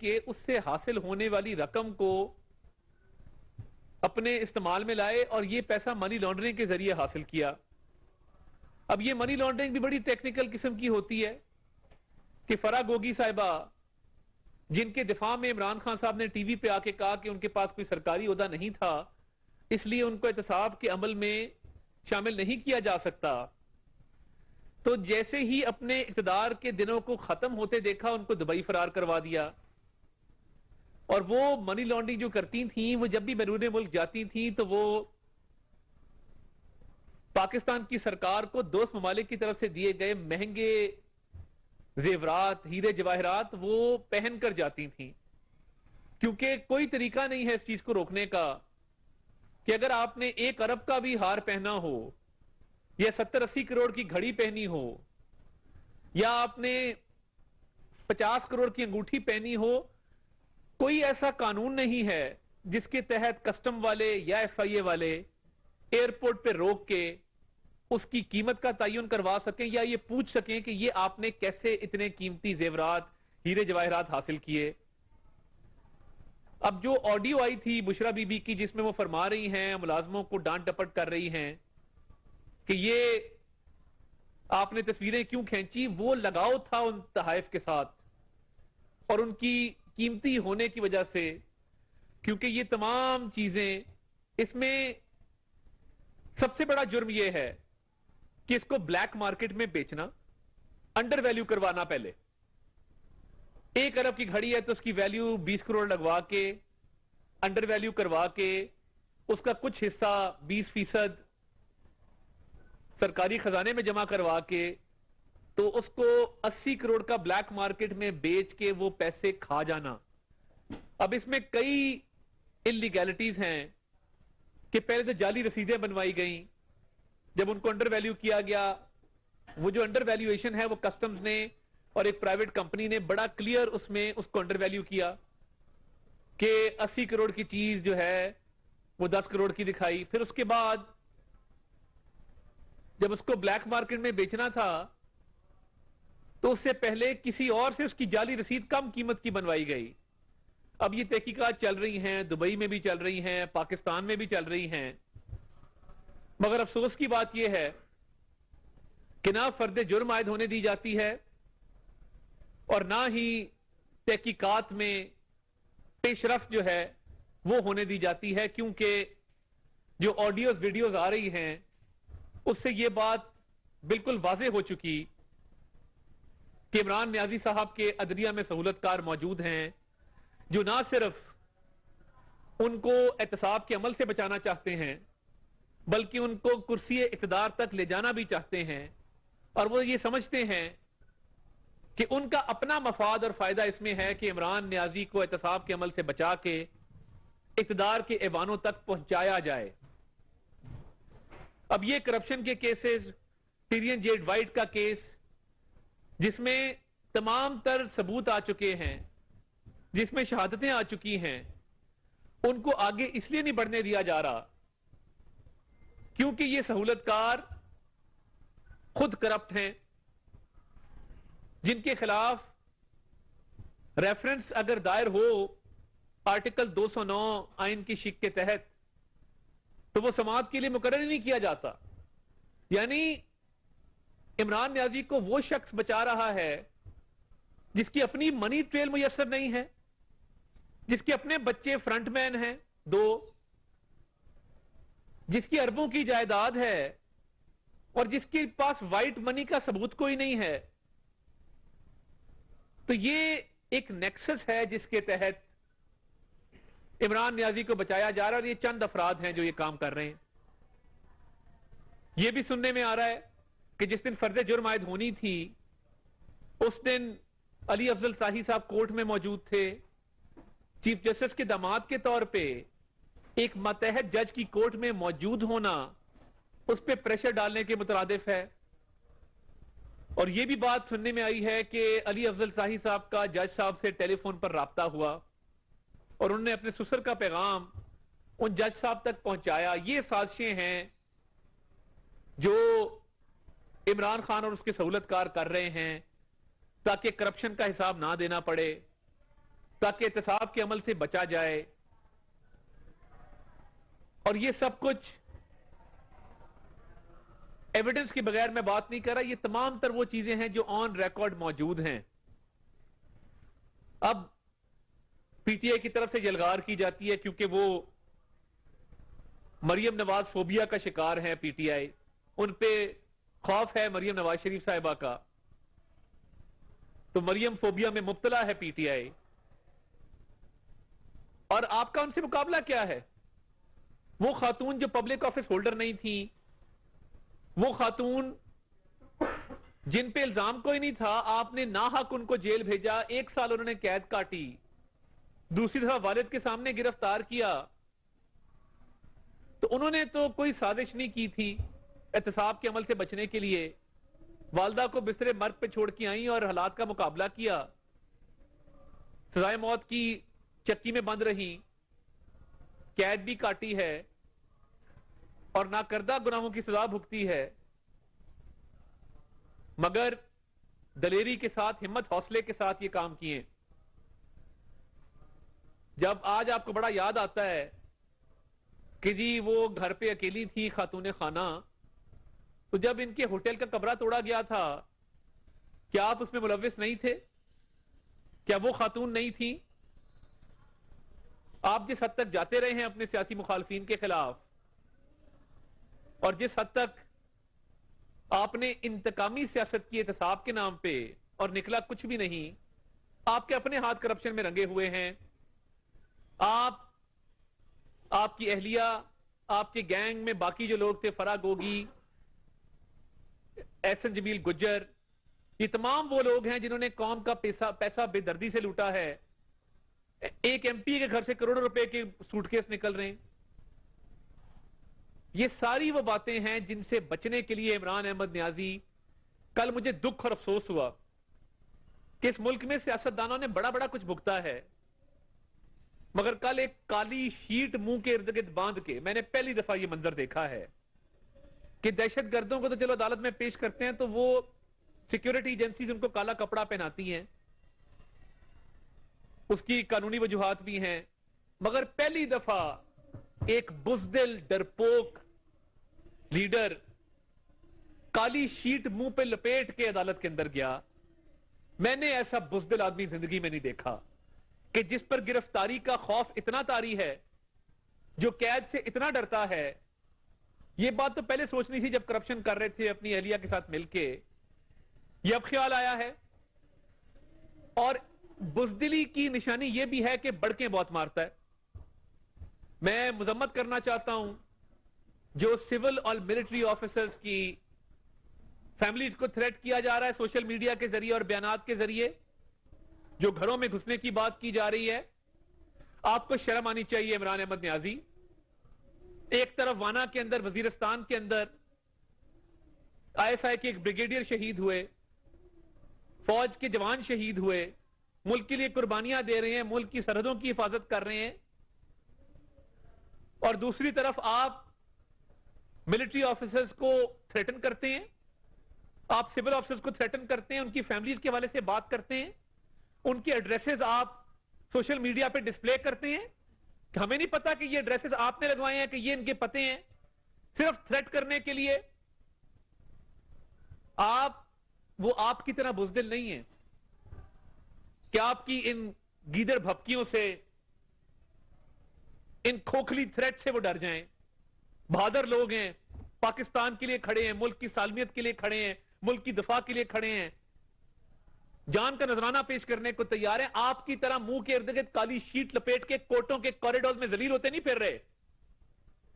के उससे हासिल होने वाली रकम को अपने इस्तेमाल में लाए और ये पैसा मनी लॉन्ड्रिंग के जरिए हासिल किया। अब ये मनी लॉन्ड्रिंग भी बड़ी टेक्निकल किस्म की होती है कि फराह गोगी साहिबा, जिनके दिफा में इमरान खान साहब ने टीवी पे आके कहा कि उनके पास कोई सरकारी ओहदा नहीं था, इसलिए उनको एहतसाब के अमल में शामिल नहीं किया जा सकता, तो जैसे ही अपने इख्तिदार के दिनों को खत्म होते देखा, उनको दुबई फरार करवा दिया। और वो मनी लॉन्ड्रिंग जो करती थी, वो जब भी बैरून मुल्क जाती थी तो वो पाकिस्तान की सरकार को दोस्त ममालिक की तरफ से दिए गए महंगे जेवरात, हीरे जवाहरात वो पहन कर जाती थी, क्योंकि कोई तरीका नहीं है इस चीज को रोकने का कि अगर आपने 1 अरब का भी हार पहना हो या 70-80 करोड़ की घड़ी पहनी हो या आपने 50 करोड़ की अंगूठी पहनी हो, कोई ऐसा कानून नहीं है जिसके तहत कस्टम वाले या एफआईए वाले एयरपोर्ट पे रोक के उसकी कीमत का तयन करवा सकें या ये पूछ सकें कि ये आपने कैसे इतने कीमती जेवरात, हीरे जवाहरात हासिल किए। अब जो ऑडियो आई थी बुशरा बीबी की, जिसमें वो फरमा रही हैं, मुलाजमों को डांट डपट कर रही हैं कि ये आपने तस्वीरें क्यों खींची, वो लगाव था उन तहाइफ के साथ और उनकी कीमती होने की वजह से, क्योंकि ये तमाम चीजें, इसमें सबसे बड़ा जुर्म यह है कि इसको ब्लैक मार्केट में बेचना, अंडर वैल्यू करवाना। पहले 1 अरब की घड़ी है तो उसकी वैल्यू 20 करोड़ लगवा के, अंडर वैल्यू करवा के, उसका कुछ हिस्सा 20% सरकारी खजाने में जमा करवा के, तो उसको 80 करोड़ का ब्लैक मार्केट में बेच के वो पैसे खा जाना। अब इसमें कई इलीगैलिटीज हैं कि पहले तो जाली रसीदें बनवाई गई, जब उनको अंडर वैल्यू किया गया, वो जो अंडर वैल्यूएशन है वो कस्टम्स ने और एक प्राइवेट कंपनी ने बड़ा क्लियर उसमें उसको अंडर वैल्यू किया कि 80 करोड़ की चीज जो है वो 10 करोड़ की दिखाई। फिर उसके बाद जब उसको ब्लैक मार्केट में बेचना था तो उससे पहले किसी और से उसकी जाली रसीद कम कीमत की बनवाई गई। अब ये तहकीकात चल रही हैं, दुबई में भी चल रही हैं, पाकिस्तान में भी चल रही हैं, मगर अफसोस की बात यह है कि ना फर्द जुर्म आयद होने दी जाती है और ना ही तहकीकात में पेशरफ्त जो है वो होने दी जाती है, क्योंकि जो ऑडियोज वीडियोज आ रही हैं उससे यह बात बिल्कुल वाज़ेह हो चुकी कि इमरान नियाजी साहब के अदलिया में सहूलतकार मौजूद हैं, जो ना सिर्फ उनको एहतसाब के अमल से बचाना चाहते हैं बल्कि उनको कुर्सी इख्तिदार तक ले जाना भी चाहते हैं। और वो ये समझते हैं कि उनका अपना मफाद और फायदा इसमें है कि इमरान नियाजी को एहतसाब के अमल से बचा के इख्तिदार के ऐवानों तक पहुंचाया जाए। अब ये करप्शन के केसेस, टिरियन जेड वाइट का केस, जिसमें तमाम तर सबूत आ चुके हैं, जिसमें शहादतें आ चुकी हैं, उनको आगे इसलिए नहीं बढ़ने दिया जा रहा क्योंकि ये सहूलतकार खुद करप्ट हैं, जिनके खिलाफ रेफरेंस अगर दायर हो आर्टिकल 209 आइन की शिक के तहत तो वो समाअत के लिए मुकर्रर नहीं किया जाता। यानी इमरान नियाजी को वो शख्स बचा रहा है जिसकी अपनी मनी ट्रेल मुयस्सर नहीं है, जिसके अपने बच्चे फ्रंटमैन हैं 2, जिसकी अरबों की जायदाद है और जिसके पास व्हाइट मनी का सबूत कोई नहीं है। तो ये एक नेक्सस है जिसके तहत इमरान नियाजी को बचाया जा रहा है और ये चंद अफराद हैं जो ये काम कर रहे हैं। ये भी सुनने में आ रहा है कि जिस दिन फर्द जुर्म आयद होनी थी उस दिन अली अफजल शाही साहब कोर्ट में मौजूद थे। चीफ जस्टिस के दामाद के तौर पे एक मतहत जज की कोर्ट में मौजूद होना उस पर प्रेशर डालने के मुतरादिफ है। और यह भी बात सुनने में आई है कि अली अफजल शाही साहब का जज साहब से टेलीफोन पर राब्ता हुआ और उन्होंने अपने ससुर का पैगाम उन जज साहब तक पहुंचाया। ये साजिशें हैं जो इमरान खान और उसके सहूलतकार कर रहे हैं ताकि करप्शन का हिसाब ना देना पड़े, ताकि एहतसाब के अमल से बचा जाए। और ये सब कुछ एविडेंस के बगैर मैं बात नहीं कर रहा, ये तमाम तर वो चीजें हैं जो ऑन रिकॉर्ड मौजूद हैं। अब पीटीआई की तरफ से यलगार की जाती है क्योंकि वो मरियम नवाज फोबिया का शिकार है। पीटीआई उन पे खौफ है मरियम नवाज शरीफ साहिबा का, तो मरियम फोबिया में मुब्तला है पीटीआई। और आपका उनसे मुकाबला क्या है? वो खातून जो पब्लिक ऑफिस होल्डर नहीं थी, वो खातून जिन पे इल्जाम कोई नहीं था, आपने नाहक उनको जेल भेजा, 1 साल उन्होंने कैद काटी, दूसरी तरफ वालिद के सामने गिरफ्तार किया। तो उन्होंने तो कोई साजिश नहीं की थी एहतसाब के अमल से बचने के लिए। वालदा को बिस्तरे मर्ग पे छोड़ के आई और हालात का मुकाबला किया, सजाए मौत की चक्की में बंद रही, कैद भी काटी है और नाकर्दा गुनाहों की सजा भुगती है, मगर दलेरी के साथ, हिम्मत हौसले के साथ ये काम किए। जब आज आपको बड़ा याद आता है कि जी वो घर पे अकेली थी खातून खाना, तो जब इनके होटल का कमरा तोड़ा गया था, क्या आप उसमें मुलव्विस नहीं थे? क्या वो खातून नहीं थी? आप जिस हद तक जाते रहे हैं अपने सियासी मुखालफीन के खिलाफ, और जिस हद तक आपने इंतकामी सियासत की एहतसाब के नाम पे, और निकला कुछ भी नहीं, आपके अपने हाथ करप्शन में रंगे हुए हैं। आपकी अहलिया, आपके गैंग में बाकी जो लोग थे, फरा गोगी, एहसन जमील गुज्जर, ये तमाम वो लोग हैं जिन्होंने कौम का पैसा बेदर्दी से लूटा है। एक एमपी के घर से करोड़ों रुपए के सूटकेस निकल रहे हैं। ये सारी वो बातें हैं जिनसे बचने के लिए इमरान अहमद न्याजी, कल मुझे दुख और अफसोस हुआ कि इस मुल्क में सियासतदानों ने बड़ा बड़ा कुछ भुगता है, मगर कल एक काली शीट मुंह के इर्द गिर्द बांध के मैंने पहली दफा ये मंजर देखा है कि दहशतगर्दों को तो चलो अदालत में पेश करते हैं तो वो सिक्योरिटी एजेंसीज उनको काला कपड़ा पहनाती हैं, उसकी कानूनी वजूहात भी हैं, मगर पहली दफा एक बुज़दिल डरपोक लीडर काली शीट मुंह पे लपेट के अदालत के अंदर गया। मैंने ऐसा बुज़दिल आदमी जिंदगी में नहीं देखा कि जिस पर गिरफ्तारी का खौफ इतना तारी है, जो कैद से इतना डरता है। यह बात तो पहले सोचनी थी जब करप्शन कर रहे थे अपनी अहलिया के साथ मिलके, यह अब ख्याल आया है। और बुज़दिली की निशानी यह भी है कि बड़के बहुत मारता है। मैं मुजम्मत करना चाहता हूं जो सिविल और मिलिट्री ऑफिसर्स की फैमिलीज को थ्रेट किया जा रहा है सोशल मीडिया के जरिए और बयानात के जरिए, जो घरों में घुसने की बात की जा रही है। आपको शर्म आनी चाहिए इमरान अहमद न्याजी। एक तरफ वाना के अंदर, वजीरिस्तान के अंदर आईएसआई के एक ब्रिगेडियर शहीद हुए, फौज के जवान शहीद हुए, मुल्क के लिए कुर्बानियां दे रहे हैं, मुल्क की सरहदों की हिफाजत कर रहे हैं। और दूसरी तरफ आप मिलिट्री ऑफिसर्स को थ्रेटन करते हैं, आप सिविल ऑफिसर्स को थ्रेटन करते हैं, उनकी फैमिलीज के हवाले से बात करते हैं, उनके एड्रेसेस आप सोशल मीडिया पे डिस्प्ले करते हैं कि हमें नहीं पता कि ये एड्रेसेस आपने लगवाए हैं, कि ये इनके पते हैं, सिर्फ थ्रेट करने के लिए। वो आपकी तरह बुज़दिल नहीं है कि आपकी इन गीदड़ भपकियों से, इन खोखली थ्रेट से वो डर जाएं। बहादुर लोग हैं, पाकिस्तान के लिए खड़े हैं, मुल्क की सालमियत के लिए खड़े हैं, मुल्क की दफा के लिए खड़े हैं, जान का नजराना पेश करने को तैयार है। आपकी तरह मुंह के इर्द गिर्द काली शीट लपेट के कोर्टों के कॉरिडोर में जलील होते नहीं फिर रहे,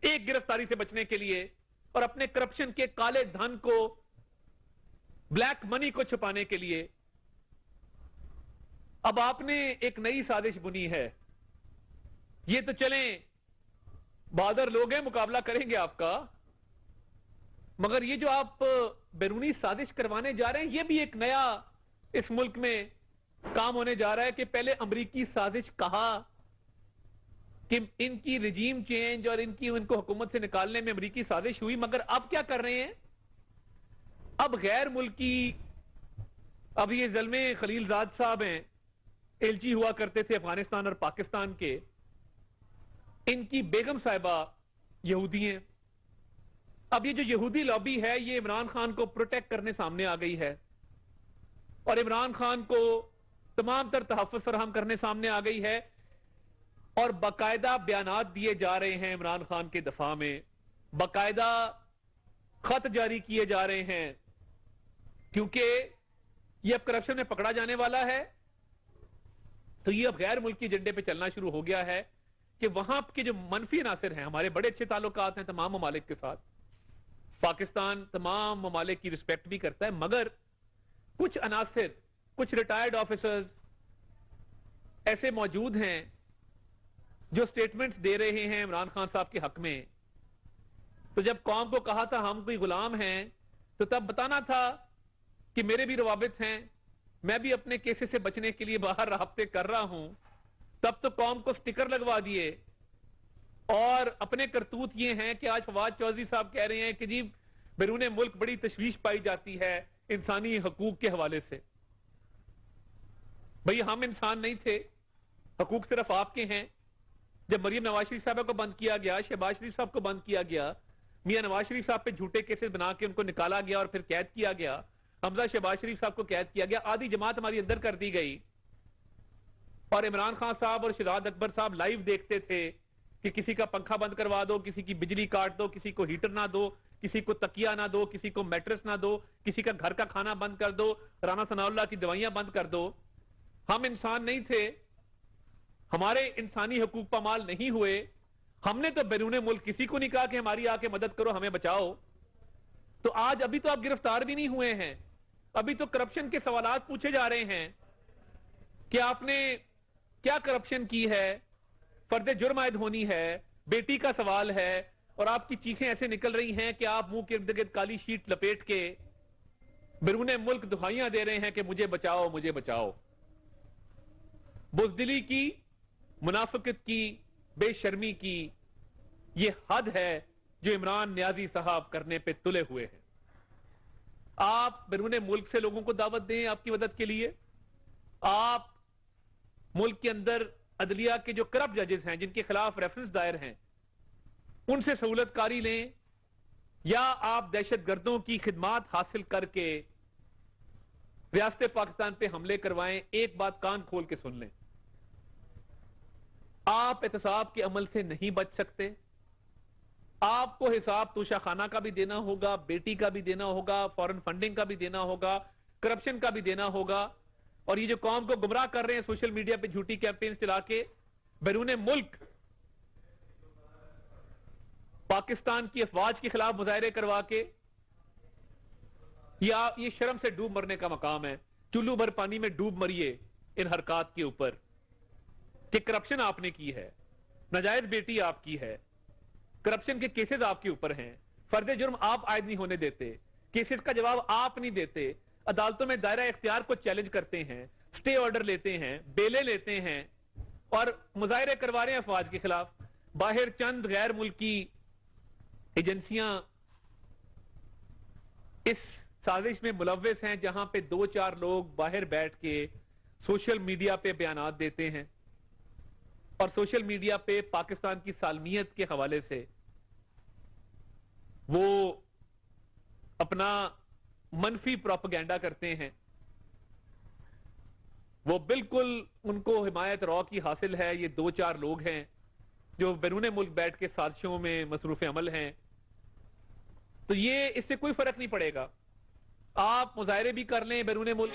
एक गिरफ्तारी से बचने के लिए और अपने करप्शन के काले धन को, ब्लैक मनी को छुपाने के लिए। अब आपने एक नई साजिश बुनी है। ये तो चलें, बहादुर लोग हैं, मुकाबला करेंगे आपका, मगर ये जो आप बैरूनी साजिश करवाने जा रहे हैं, ये भी एक नया इस मुल्क में काम होने जा रहा है कि पहले अमेरिकी साजिश कहा कि इनकी रिजीम चेंज और इनको हुकूमत से निकालने में अमेरिकी साजिश हुई, मगर अब क्या कर रहे हैं? अब गैर मुल्की, अब ये ज़ल्मे खलीलजाद साहब हैं, एलची हुआ करते थे अफगानिस्तान और पाकिस्तान के, इनकी बेगम साहिबा यहूदी हैं। अब ये जो यहूदी लॉबी है ये इमरान खान को प्रोटेक्ट करने सामने आ गई है और इमरान खान को तमाम तर तहफ़्फ़ुज़ फराहम करने सामने आ गई है और बाकायदा बयानात दिए जा रहे हैं इमरान खान के दफा में, बाकायदा खत जारी किए जा रहे हैं, क्योंकि ये अब करप्शन में पकड़ा जाने वाला है। तो ये अब गैर मुल्की एजेंडे पे चलना शुरू हो गया है कि वहां के जो मनफी अनासर हैं, हमारे बड़े अच्छे ताल्लुकात हैं तमाम ममालिक के साथ, पाकिस्तान तमाम ममालिक की रिस्पेक्ट भी करता है, मगर कुछ अनासर, कुछ रिटायर्ड ऑफिसर्स ऐसे मौजूद हैं जो स्टेटमेंट्स दे रहे हैं इमरान खान साहब के हक में। तो जब कौम को कहा था हम कोई गुलाम हैं, तो तब बताना था कि मेरे भी रवाबित हैं, मैं भी अपने केसेस से बचने के लिए बाहर राब्ते कर रहा हूं। तब तो कौम को स्टिकर लगवा दिए और अपने करतूत ये हैं कि आज फवाद चौधरी साहब कह रहे हैं कि जी बैरून मुल्क बड़ी तशवीश पाई जाती है इंसानी हकूक के हवाले से। भाई हम इंसान नहीं थे, हकूक सिर्फ आपके हैं। जब मरियम नवाज शरीफ साहब को बंद किया गया, शहबाज शरीफ साहब को बंद किया गया, मियां नवाज शरीफ साहब पे झूठे केसेस बना के उनको निकाला गया और फिर कैद किया गया, हमजा शहबाज शरीफ साहब को कैद किया गया, आधी जमात हमारी अंदर कर दी गई और इमरान खान साहब और शिराद अकबर साहब लाइव देखते थे कि किसी का पंखा बंद करवा दो, किसी की बिजली काट दो, किसी को हीटर ना दो, किसी को तकिया ना दो, किसी को मैट्रेस ना दो, किसी का घर का खाना बंद कर दो, राना सनाउल्लाह की दवाइयां बंद कर दो। हम इंसान नहीं थे, हमारे इंसानी हकूक पामाल नहीं हुए। हमने तो बैरून मुल्क किसी को नहीं कहा कि हमारी आके मदद करो, हमें बचाओ। तो आज अभी तो आप गिरफ्तार भी नहीं हुए हैं, अभी तो करप्शन के सवालात पूछे जा रहे हैं कि आपने क्या करप्शन की है, फर्दे जुर्म आयद होनी है, बेटी का सवाल है और आपकी चीखें ऐसे निकल रही हैं कि आप मुंह के इर्द गिर्द काली शीट लपेट के बैरून मुल्क दुहाइयां दे रहे हैं कि मुझे बचाओ, मुझे बचाओ। बुज़दिली की, मुनाफिकत की, बेशर्मी की ये हद है जो इमरान नियाजी साहब करने पे तुले हुए हैं। आप बैरून मुल्क से लोगों को दावत दें आपकी मदद के लिए, आप मुल्क के अंदर अदलिया के जो करप्ट जजेस हैं जिनके खिलाफ रेफरेंस दायर हैं उनसे सहूलतकारी लें, या आप दहशतगर्दों की खिदमात हासिल करके रियासत पाकिस्तान पे हमले करवाएं। एक बात कान खोल के सुन लें, आप एहतसाब के अमल से नहीं बच सकते। आपको हिसाब तोशा खाना का भी देना होगा, बेटी का भी देना होगा, फॉरेन फंडिंग का भी देना होगा, करप्शन का भी देना होगा। और ये जो कौम को गुमराह कर रहे हैं सोशल मीडिया पे झूठी कैंपेन चला के, बैरून मुल्क पाकिस्तान की अफवाज के खिलाफ मुजाहरे करवा के, या ये शर्म से डूब मरने का मकाम है। चुल्लू भर पानी में डूब मरिए इन हरकत के ऊपर कि करप्शन आपने की है, नाजायज बेटी आपकी है, करप्शन के केसेस आपके ऊपर हैं, फर्दे जुर्म आप आयद नहीं होने देते, केसेस का जवाब आप नहीं देते, अदालतों में दायरा इख्तियार को चैलेंज करते हैं, स्टे ऑर्डर लेते हैं, बेले लेते हैं और मुजाहरे करवा रहे हैं अफवाज के खिलाफ। बाहर चंद गैर मुल्की एजेंसियां इस साजिश में मुलव्वस हैं जहां पे 2-4 लोग बाहर बैठ के सोशल मीडिया पे बयानात देते हैं और सोशल मीडिया पे पाकिस्तान की सालमियत के हवाले से वो अपना मनफी प्रोपेगेंडा करते हैं। वो बिल्कुल उनको हिमायत रॉ की हासिल है। ये 2-4 लोग हैं जो बैरून मुल्क बैठ के साजिशों में मसरूफ अमल हैं। तो ये इससे कोई फर्क नहीं पड़ेगा, आप मुजाहरे भी कर लें बैरून मुल्क।